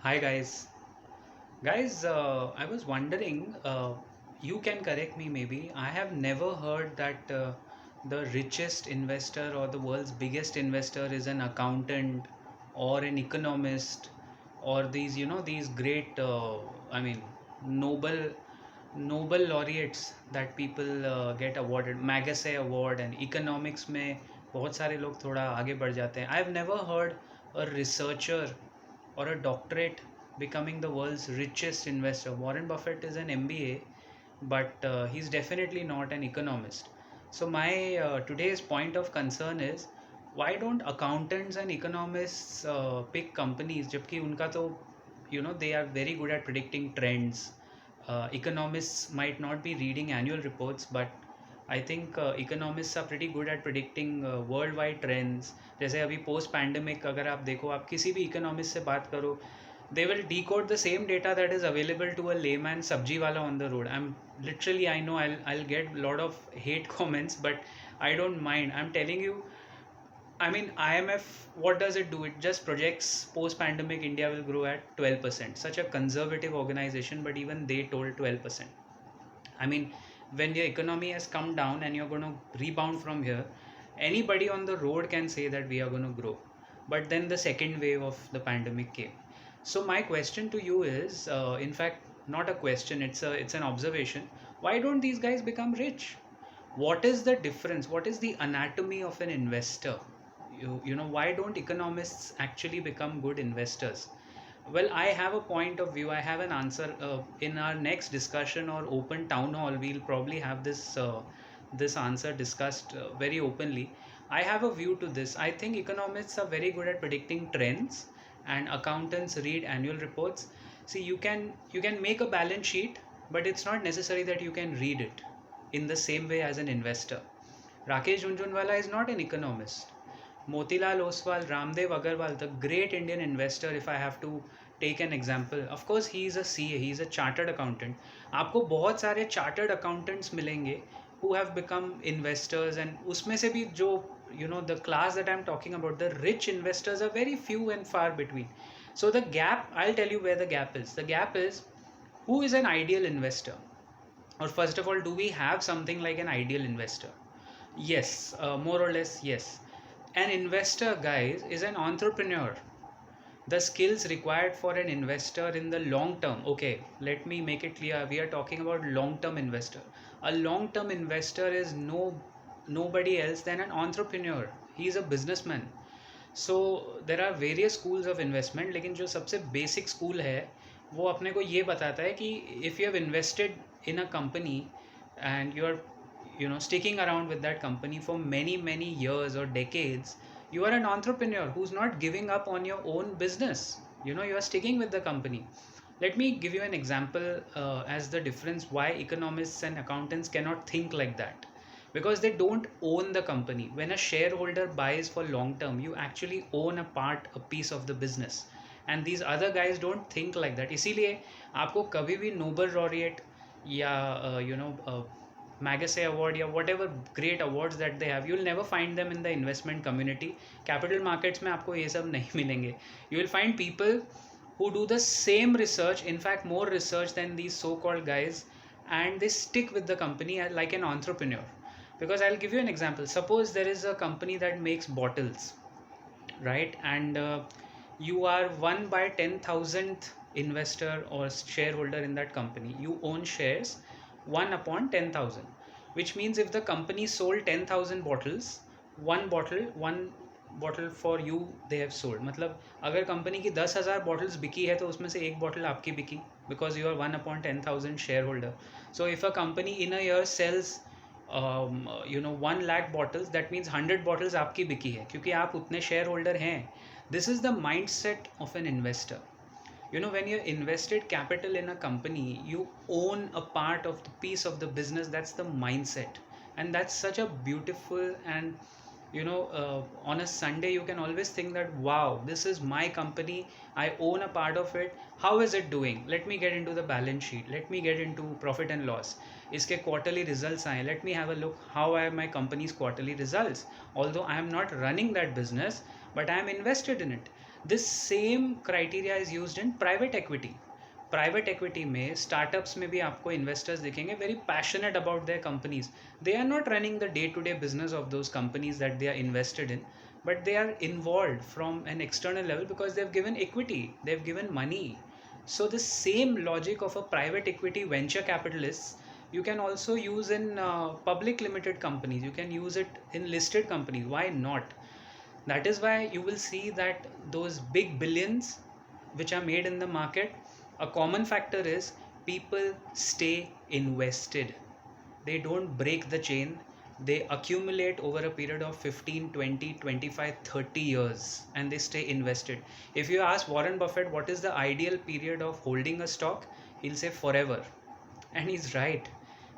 Hi guys. I was wondering, you can correct me maybe. I have never heard that the richest investor or the world's biggest investor is an accountant or an economist or these great, I mean, Nobel Nobel laureates that people get awarded, Magsaysay award and economics में बहुत सारे लोग थोड़ा आगे बढ़ जाते हैं. I've never heard a researcher or a doctorate becoming the world's richest investor. Warren Buffett is an MBA, but he's definitely not an economist. So my today's point of concern is, why don't accountants and economists pick companies जबकि उनका तो they are very good at predicting trends. Economists might not be reading annual reports, but I think economists are pretty good at predicting worldwide trends. जैसे अभी post pandemic अगर आप देखो, आप किसी भी economist से बात करो, they will decode the same data that is available to a layman sabji wala on the road. I know I'll get a lot of hate comments, but I don't mind. I'm telling you, I mean, IMF, what does it do? It just projects post pandemic India will grow at 12%. Such a conservative organization, but even they told 12%. I mean, when your economy has come down and you're going to rebound from here, anybody on the road can say that we are going to grow. But then the second wave of the pandemic came. So my question to you is, in fact, not a question. It's an observation. Why don't these guys become rich? What is the difference? What is the anatomy of an investor? Why don't economists actually become good investors? Well, I have a point of view. I have an answer. In our next discussion or open town hall, we'll probably have this answer discussed very openly. I have a view to this. I think economists are very good at predicting trends, and accountants read annual reports. See, you can make a balance sheet, but it's not necessary that you can read it in the same way as an investor. Rakesh Jhunjhunwala is not an economist. Motilal Oswal, Ramdev Agarwal, the great Indian investor, if I have to take an example, of course he is a CA, he is a chartered accountant. आपको बहुत सारे chartered accountants मिलेंगे who have become investors, and उसमें से भी जो the class that I'm talking about, the rich investors are very few and far between. So the gap, I'll tell you where the gap is. The gap is, who is an ideal investor? Or first of all, do we have something like an ideal investor? Yes, more or less, yes. An investor, guys, is an entrepreneur. The skills required for an investor in the long term. Okay, let me make it clear. We are talking about long-term investor. A long-term investor is nobody else than an entrepreneur. He is a businessman. So there are various schools of investment, लेकिन जो सबसे basic school है वो अपने को ये बताता है कि if you have invested in a company and you are sticking around with that company for many years or decades, you are an entrepreneur who's not giving up on your own business. You are sticking with the company. Let me give you an example as the difference why economists and accountants cannot think like that, because they don't own the company. When a shareholder buys for long term, you actually own a piece of the business, and these other guys don't think like that. इसीलिए आपको कभी भी Nobel laureate या Magsaysay award या whatever great awards that they have, you'll never find them in the investment community. Capital markets में आपको ये सब नहीं मिलेंगे. You will find people who do the same research, in fact more research than these so-called guys, and they stick with the company like an entrepreneur. Because I'll give you an example. Suppose there is a company that makes bottles, right? And you are 1 by 10,000th investor or shareholder in that company. You own shares 1 upon 10,000, which means if the company sold 10,000 bottles, one bottle for you they have sold. मतलब अगर company की 10,000 bottles बिकी है तो उसमें से एक bottle आपकी बिकी, because you are 1 upon 10,000 shareholder. So if a company in a year sells 1 lakh bottles, that means 100 bottles आपकी बिकी है क्योंकि आप उतने शेयर होल्डर हैं. This is the mindset of an investor. When you invested capital in a company, you own a part of the piece of the business. That's the mindset, and that's such a beautiful, and on a Sunday you can always think that, wow, this is my company, I own a part of it. How is it doing? Let me get into the balance sheet, let me get into profit and loss. Iske quarterly results aaye, let me have a look how are my company's quarterly results. Although I am not running that business, but I am invested in it. This same criteria is used in private equity. Private equity में startups में भी आपको investors दिखेंगे very passionate about their companies. They are not running the day to day business of those companies that they are invested in, but they are involved from an external level because they've given equity, they've given money. So the same logic of a private equity venture capitalists you can also use in public limited companies, you can use it in listed companies. Why not? That is why you will see that those big billions which are made in the market, a common factor is people stay invested. They don't break the chain. They accumulate over a period of 15, 20, 25, 30 years and they stay invested. If you ask Warren Buffett what is the ideal period of holding a stock, he'll say forever. And he's right.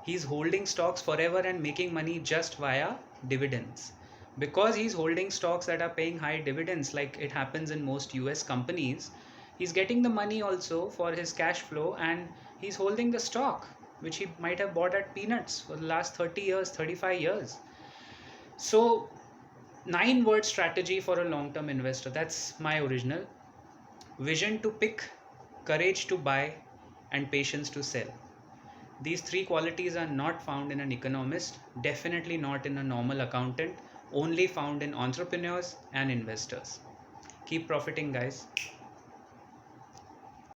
He's holding stocks forever and making money just via dividends. Because he's holding stocks that are paying high dividends, like it happens in most US companies, he's getting the money also for his cash flow and he's holding the stock which he might have bought at peanuts for the last 30 years, 35 years. So 9-word strategy for a long-term investor. That's my original. Vision to pick, courage to buy, and patience to sell. These 3 qualities are not found in an economist, definitely not in a normal accountant, only found in entrepreneurs and investors. Keep profiting, guys.